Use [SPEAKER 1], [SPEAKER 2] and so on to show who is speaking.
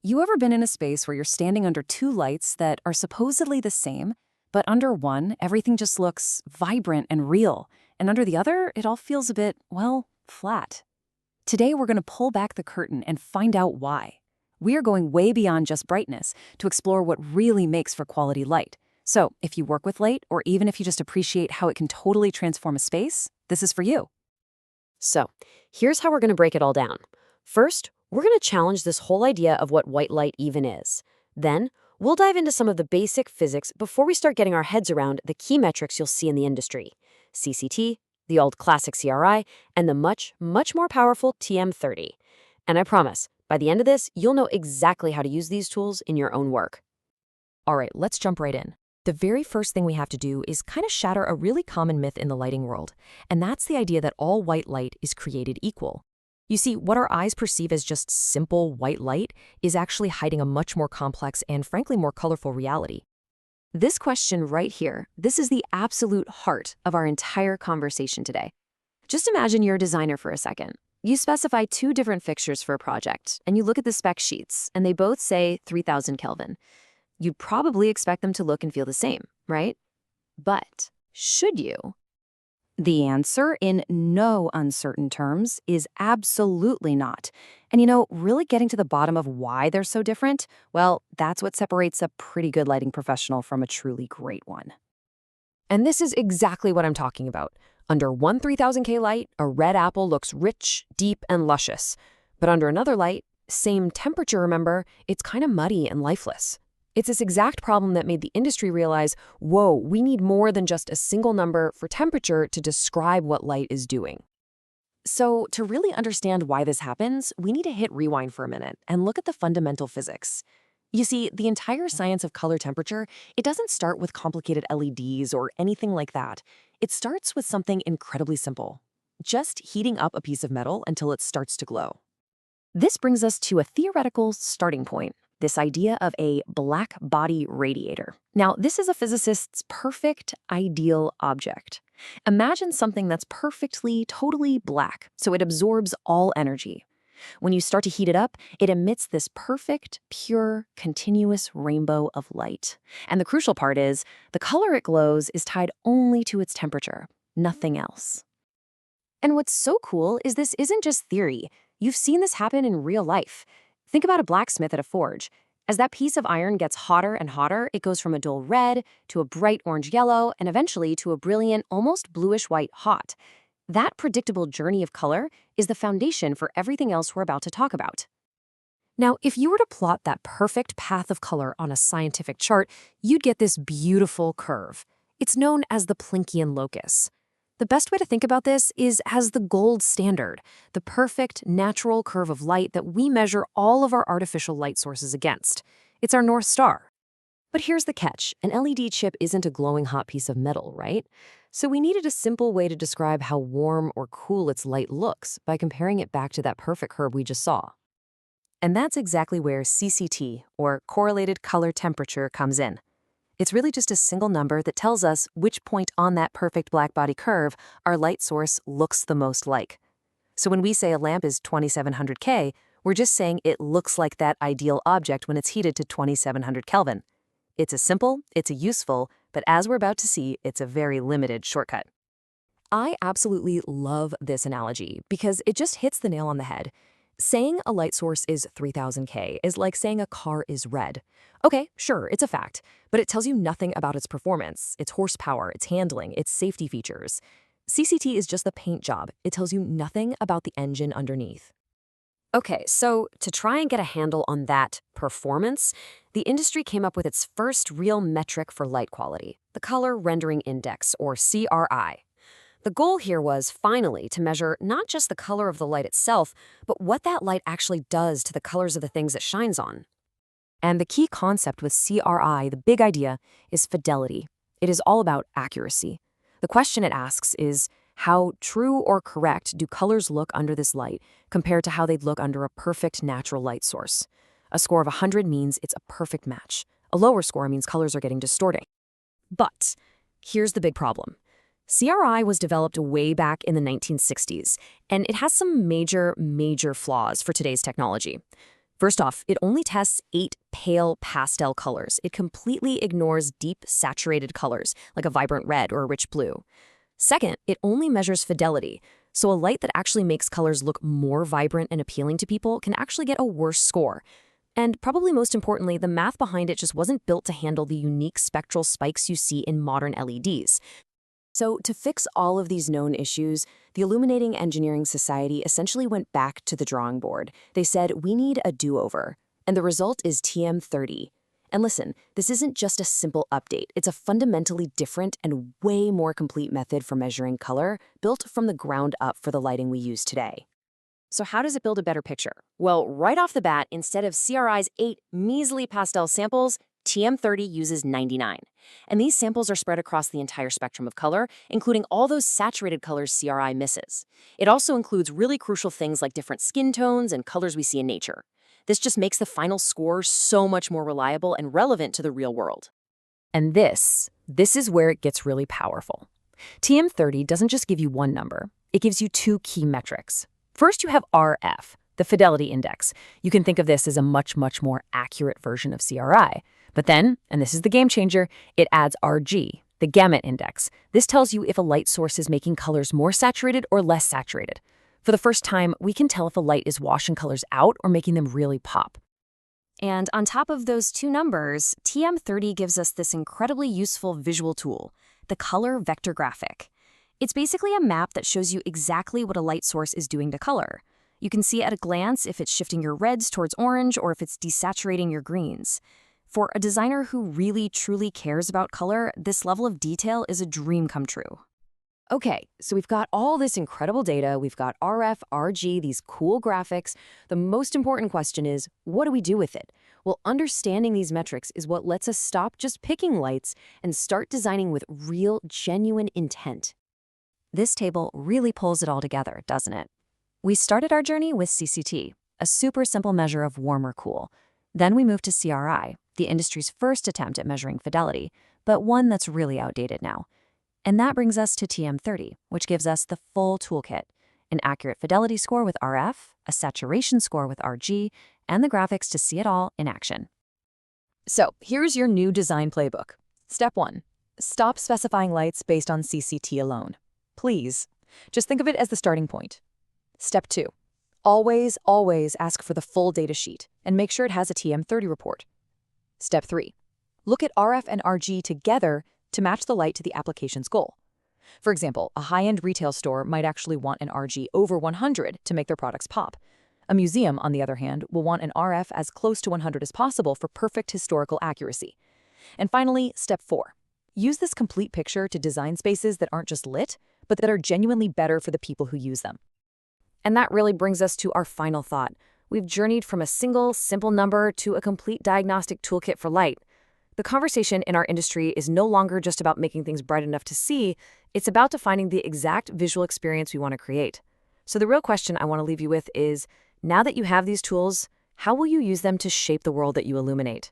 [SPEAKER 1] You ever been in a space where you're standing under two lights that are supposedly the same, but under one, everything just looks vibrant and real, and under the other, it all feels a bit, well, flat? Today, we're going to pull back the curtain and find out why. We are going way beyond just brightness to explore what really makes for quality light. So, if you work with light, or even if you just appreciate how it can totally transform a space, this is for you.
[SPEAKER 2] So, here's how we're going to break it all down. First, we're going to challenge this whole idea of what white light even is. Then, we'll dive into some of the basic physics before we start getting our heads around the key metrics you'll see in the industry: CCT, the old classic CRI, and the much, much more powerful TM30. And I promise, by the end of this, you'll know exactly how to use these tools in your own work.
[SPEAKER 3] All right, let's jump right in. The very first thing we have to do is kind of shatter a really common myth in the lighting world, and that's the idea that all white light is created equal. You see, what our eyes perceive as just simple white light is actually hiding a much more complex and frankly more colorful reality. This question right here, this is the absolute heart of our entire conversation today. Just imagine you're a designer for a second. You specify two different fixtures for a project, and you look at the spec sheets, and they both say 3000 Kelvin. You'd probably expect them to look and feel the same, right? But should you?
[SPEAKER 1] The answer, in no uncertain terms, is absolutely not. And really getting to the bottom of why they're so different, well, that's what separates a pretty good lighting professional from a truly great one.
[SPEAKER 3] And this is exactly what I'm talking about. Under one 3000K light, a red apple looks rich, deep, and luscious. But under another light, same temperature, remember, it's kind of muddy and lifeless. It's this exact problem that made the industry realize, whoa, we need more than just a single number for temperature to describe what light is doing.
[SPEAKER 1] So, to really understand why this happens, we need to hit rewind for a minute and look at the fundamental physics. You see, the entire science of color temperature, it doesn't start with complicated LEDs or anything like that. It starts with something incredibly simple: just heating up a piece of metal until it starts to glow. This brings us to a theoretical starting point: this idea of a black body radiator. Now, this is a physicist's perfect, ideal object. Imagine something that's perfectly, totally black, so it absorbs all energy. When you start to heat it up, it emits this perfect, pure, continuous rainbow of light. And the crucial part is, the color it glows is tied only to its temperature, nothing else. And what's so cool is this isn't just theory. You've seen this happen in real life. Think about a blacksmith at a forge. As that piece of iron gets hotter and hotter, it goes from a dull red to a bright orange yellow and eventually to a brilliant, almost bluish-white hot. That predictable journey of color is the foundation for everything else we're about to talk about. Now, if you were to plot that perfect path of color on a scientific chart, you'd get this beautiful curve. It's known as the Planckian locus. The best way to think about this is as the gold standard, the perfect, natural curve of light that we measure all of our artificial light sources against. It's our North Star. But here's the catch: an LED chip isn't a glowing hot piece of metal, right? So we needed a simple way to describe how warm or cool its light looks by comparing it back to that perfect curve we just saw. And that's exactly where CCT, or correlated color temperature, comes in. It's really just a single number that tells us which point on that perfect blackbody curve our light source looks the most like. So when we say a lamp is 2700K, we're just saying it looks like that ideal object when it's heated to 2700 Kelvin. It's a simple, it's a useful, but as we're about to see, it's a very limited shortcut. I absolutely love this analogy because it just hits the nail on the head. Saying a light source is 3000K is like saying a car is red. Okay, sure, it's a fact, but it tells you nothing about its performance, its horsepower, its handling, its safety features. CCT is just the paint job. It tells you nothing about the engine underneath.
[SPEAKER 2] Okay, so to try and get a handle on that performance, the industry came up with its first real metric for light quality: the Color Rendering Index, or CRI. The goal here was, finally, to measure not just the color of the light itself, but what that light actually does to the colors of the things it shines on.
[SPEAKER 3] And the key concept with CRI, the big idea, is fidelity. It is all about accuracy. The question it asks is, how true or correct do colors look under this light compared to how they'd look under a perfect natural light source? A score of 100 means it's a perfect match. A lower score means colors are getting distorting. But here's the big problem. CRI was developed way back in the 1960s, and it has some major flaws for today's technology. First off, it only tests 8 pale pastel colors. It completely ignores deep, saturated colors, like a vibrant red or a rich blue. Second, it only measures fidelity, so a light that actually makes colors look more vibrant and appealing to people can actually get a worse score. And probably most importantly, the math behind it just wasn't built to handle the unique spectral spikes you see in modern LEDs. So to fix all of these known issues, the Illuminating Engineering Society essentially went back to the drawing board. They said, we need a do-over. And the result is TM30. And listen, this isn't just a simple update. It's a fundamentally different and way more complete method for measuring color, built from the ground up for the lighting we use today. So how does it build a better picture? Well, right off the bat, instead of CRI's 8 measly pastel samples, TM30 uses 99. And these samples are spread across the entire spectrum of color, including all those saturated colors CRI misses. It also includes really crucial things like different skin tones and colors we see in nature. This just makes the final score so much more reliable and relevant to the real world.
[SPEAKER 2] And this is where it gets really powerful. TM30 doesn't just give you one number. It gives you 2 key metrics. First, you have RF, the fidelity index. You can think of this as a much more accurate version of CRI. But then, and this is the game changer, it adds RG, the gamut index. This tells you if a light source is making colors more saturated or less saturated. For the first time, we can tell if a light is washing colors out or making them really pop.
[SPEAKER 4] And on top of those 2 numbers, TM30 gives us this incredibly useful visual tool, the color vector graphic. It's basically a map that shows you exactly what a light source is doing to color. You can see at a glance if it's shifting your reds towards orange or if it's desaturating your greens. For a designer who really, truly cares about color, this level of detail is a dream come true.
[SPEAKER 2] Okay, so we've got all this incredible data, we've got RF, RG, these cool graphics. The most important question is, what do we do with it? Well, understanding these metrics is what lets us stop just picking lights and start designing with real, genuine intent.
[SPEAKER 3] This table really pulls it all together, doesn't it? We started our journey with CCT, a super simple measure of warm or cool. Then we moved to CRI, the industry's first attempt at measuring fidelity, but one that's really outdated now. And that brings us to TM30, which gives us the full toolkit, an accurate fidelity score with RF, a saturation score with RG, and the graphics to see it all in action.
[SPEAKER 5] So here's your new design playbook. Step 1. Stop specifying lights based on CCT alone. Please, just think of it as the starting point. Step 2. Always ask for the full data sheet and make sure it has a TM30 report. Step 3. Look at RF and RG together to match the light to the application's goal. For example, a high-end retail store might actually want an RG over 100 to make their products pop. A museum, on the other hand, will want an RF as close to 100 as possible for perfect historical accuracy. And finally, step 4. Use this complete picture to design spaces that aren't just lit, but that are genuinely better for the people who use them.
[SPEAKER 2] And that really brings us to our final thought. We've journeyed from a single, simple number to a complete diagnostic toolkit for light. The conversation in our industry is no longer just about making things bright enough to see, it's about defining the exact visual experience we want to create. So the real question I want to leave you with is, now that you have these tools, how will you use them to shape the world that you illuminate?